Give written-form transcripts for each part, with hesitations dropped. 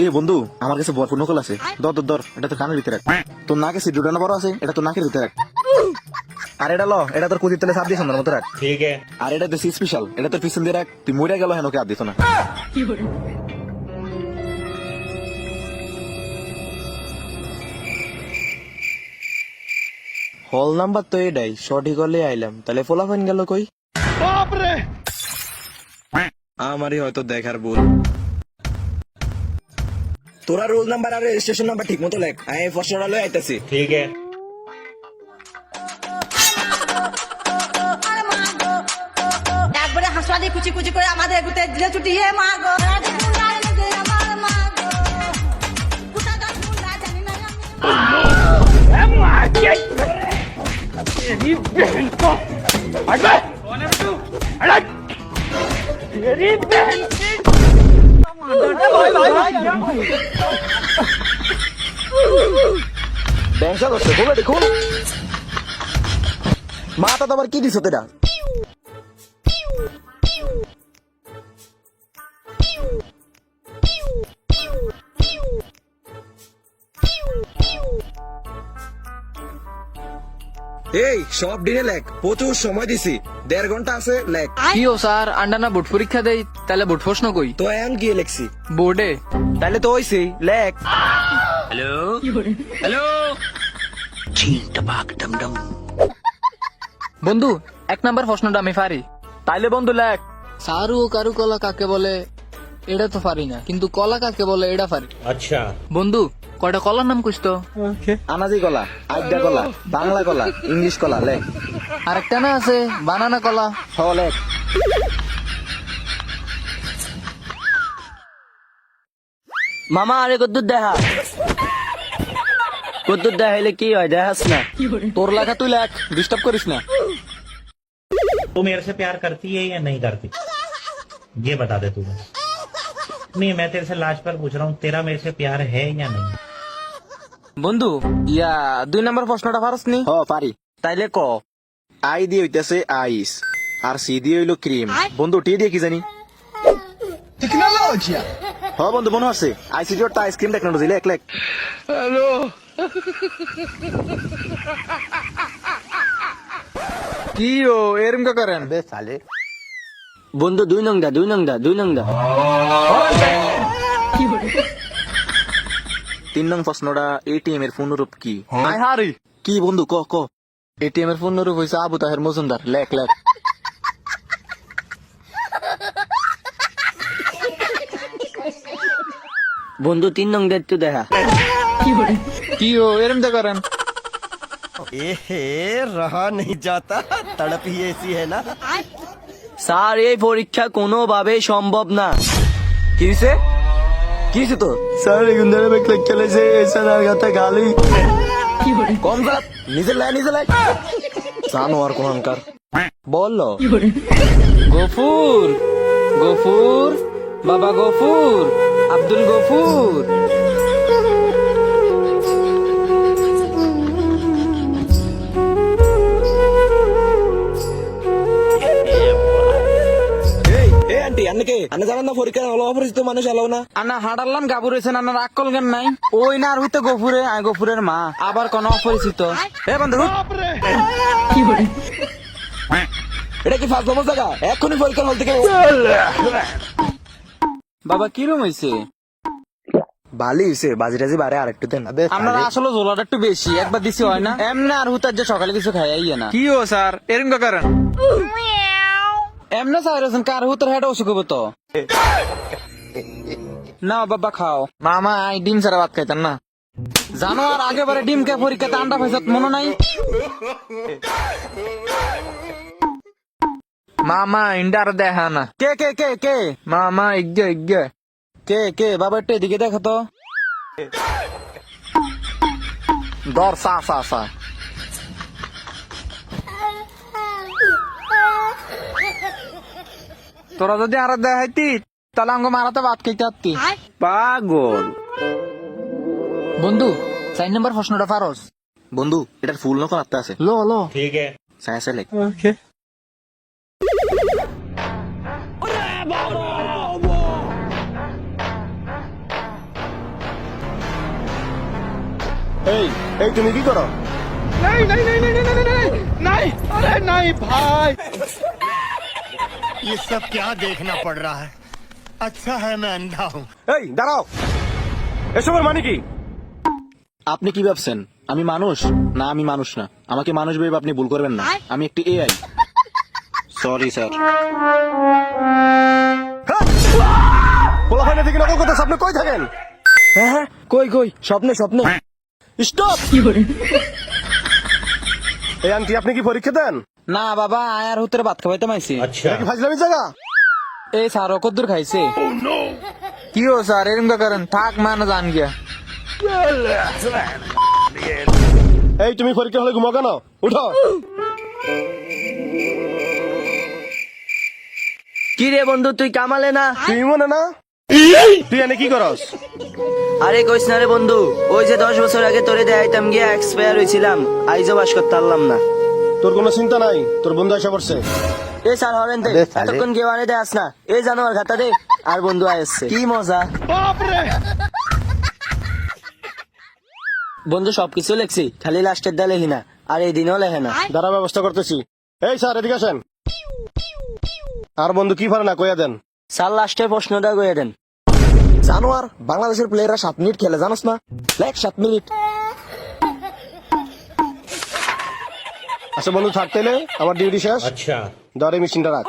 এ বন্ধু, আমার কাছে ভরপুর নকল আছে। ধর ধর ধর, এটা তোর কানের ভিতরে রাখ। তোর নাকে সিট দুটানো বড় আছে, এটা তোর নাকের ভিতরে রাখ। আর এটা লো, এটা তোর কুদির তলে চাপ দিয়ে সন্ধ্যার মতো রাখ। ठीक है। আর এটা দেশি স্পেশাল, এটা তোর পিছন দিয়ে রাখ। তুই মরে গেল হেন ওকে আর দিত না। হল নাম্বার তো এটাই, সঠিক হলে আইলাম। তাহলে ফোলাফাইন গেল কই? আমারই হয়তো দেখার ভুল। তোরা রোল নাম্বার আর রেজিস্ট্রেশন নাম্বার ঠিক মতো লেখ। আমি ফসল লয়ে আইতাছি। ठीक है। একবারে হাসপা দিয়ে কুচি কুচি করে আমাদের এগুতে দিলে ছুটি হে মা গো আমার মা গো কোথা গাছ মুন্ডা জানি না ব্যাংসা করছে, বলে দেখুন। মাথা তো আবার কি দিছ তেরা? এই সব দিনে লেখ, প্রচুর সময় দিছি। 1.5 ঘন্টা আছে, লেখ। কি ও স্যার, আন্ডা না বোর্ড পরীক্ষা দেই, তাহলে বোর্ড প্রশ্ন কই? তো এখন গিয়ে লেখছি বোর্ডে। তাহলে তো হইছে, লেখ। বন্ধু, 1 নাম্বার প্রশ্নটা আমি পারি। তাইলে বন্ধু লেখ। সারু ও কারু কলা কাকে বলে এটা তো পারি না, কিন্তু কলা কাকে বলে এটা পারি। अच्छा। বন্ধু, কয়টা কলার নাম কইস তো? আনাজি কলা, আড্ডা কলা, বাংলা কলা, ইংলিশ কলা, লেখ। আরেকটা না আছে বানানা কলা। হ, লেখ। মামা আরে কদ্দুর দেখা কদ্দুর দেখাইলে কি হয় দেখাস না। তোর লেখা তুই লেখ, ডিস্টার্ব করিস না। तू मेरे से प्यार करती है या नहीं करती, ये बता दे तू बस। नहीं, मैं तेरे से लास्ट पर पूछ रहा हूँ, तेरा मेरे से प्यार है या नहीं? বন্ধু ইয়া 2 নম্বর প্রশ্নটা পারস নি? হ, পারি। তাইলে ক। আই দিয়ে হইতেছে আইস, আর সি দিয়ে হইলো ক্রিম। বন্ধু টি দিয়ে কি জানি? টেকনোলজি। হ বন্ধু, মনে আছে। আইসিটি ওর আইসক্রিম টেকনোলজি, লেখ লেখ। কি ও এরম কা করেন? বন্ধু 2 নং দা 2 নং দা 2 নং দা 3 নং প্রশ্নটা, এটিএম এর পূর্ণরূপ কি? আই হারি। কি বন্ধু, ক ক। এটিএম এর পূর্ণরূপ হইছে আবু তাহের মজুমদার, লেখ লেখ। বন্ধু 3 নং দা একটু দেখা। কি ও এরম কা করেন? रहा नहीं जाता, तड़प ही ऐसी है ना। স্যার এই পরীক্ষা কোনোভাবেই সম্ভব না। কি হইছে? কি হইছে তো? স্যার এখন ধরে বেক লেখ চলেছে এসা আর কথা গালি। কম জাত, নিজের লাই নিজে লাই। জানো আর কোনকার বললো গফুর, গফুর, বাবা গফুর, আব্দুল গফুর। এই এই আন্টি, আন্নাকে আন্না জানেন না পরীক্ষা হলো অপরিচিত মানুষ এলাও না। আনা হাডারলাম গাবুর হয়েছেন, আনার আক্কল জ্ঞান নাই। ওই না আর হইতে গফুরে, আই গফুরের মা, আবার কোন অপরিচিত। এ বন্ধু, এটা কি ফার্স্ট নম্বর জায়গা? এখনই পরীক্ষা হল থেকে বাবা কিরম হইছে? ভালোই হয়েছে। বাজি টাজি বাড়ে আর একটু দেন। আপনার আসলে জোলাটা একটু বেশি, একবার দিছি হয় না। এমনি আর হুতার যে সকালে কিছু খাইয়াই না। কি ও স্যার এরকম কা করেন? এমনি স্যার আছেন, কার হুতার হেঁটে অসুখ হবো তো। না বাবা খাও। মামা আই ডিম ছাড়া ভাত খাইতেন না। জানো আর আগে বারে ডিম কে পরীক্ষাতে আন্ডা পাইছত মনে নাই? মামা ইন্ডার দেখা না। কে কে কে কে? মামা ইজ্ঞ ইজ্ঞ। কে কে বাবা একটু এদিকে দেখো তো। দর সা সা সা। তোরা যদি আর দেখাইতি তাহলে আমাকে মারাতে ভাত খাইতে পারতি। পাগল। বন্ধু 4 নম্বর প্রশ্নটা পারস? বন্ধু, এটার ফুল নকল আত্মা আছে। লো লো। ठीक है। সায়েন্সে লেখ। এই এই তুমি কি করো? ये सब क्या देखना पड़ रहा है? अच्छा है मैं अंधा हूँ। এই দাঁড়াও, এসবের মানে কি? আপনি কি ভাবছেন আমি মানুষ? না, আমি মানুষ না। আমাকে মানুষ ভেবে আপনি ভুল করবেন না, আমি একটি এআই। Sorry sir. পোলাপাইনা থেকে নকল কথা আপনি কই থাকেন? হ্যাঁ কই কই স্বপ্নে স্বপ্নে। স্টপ! এই আন্টি আপনি কি পরীক্ষা দেন? না বাবা আয়ার হুতের ভাত খাওয়াইতে মাইছি। अच्छा কি ফাজলামি জায়গা? এই স্যার কদ্দুর খাইছে? কি ও স্যার এরকম করেন, থাক মানে জান গিয়া। এই তুমি পরীক্ষা হলে ঘুমাও কেন? উঠো। কি রে বন্ধু তুই কামালে না? তুই মনে না তুই এনে কি করস? আরে কইস না রে বন্ধু, ওই যে 10 বছর আগে তোরে দেখাইতাম গিয়া এক্সপায়ার হয়েছিলাম, আইজও বাস করতে পারলাম না। তোর কোনো চিন্তা নাই, তোর বন্ধু এসে পড়ছে। এ স্যার হরেন দে, এতক্ষণ কেউ আনে দেয়াস না। এই জানোয়ার খাতা দে, আর বন্ধু আইসছে। কি মজা! বন্ধু সবকিছু লেখছি, খালি লাস্টের দা লেখি না, আর এই দিনও লেখে না। দাঁড়া ব্যবস্থা করতেছি। এই স্যার এদিকে আসেন। আর বন্ধু কি পারে না কইয়া দেন। স্যার লাস্টের প্রশ্নটা কইয়া দেন। জানোয়ার বাংলাদেশের প্লেয়াররা 7 মিনিট খেলে জানোস না? লেখ 7 মিনিট। আচ্ছা বন্ধু থাকতেলে আমার ডিউটি শেষ। अच्छा ধরে মেশিনটা রাখ।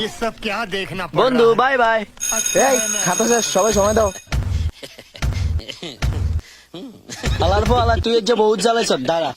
ये सब क्या देखना पड़ বন্ধু रहा है? Bye bye. এই খাতা শেষ, সবাই সময় দাও। আলার পর আলার তুই যে বহুত জ্বালাইছ, দাঁড়া।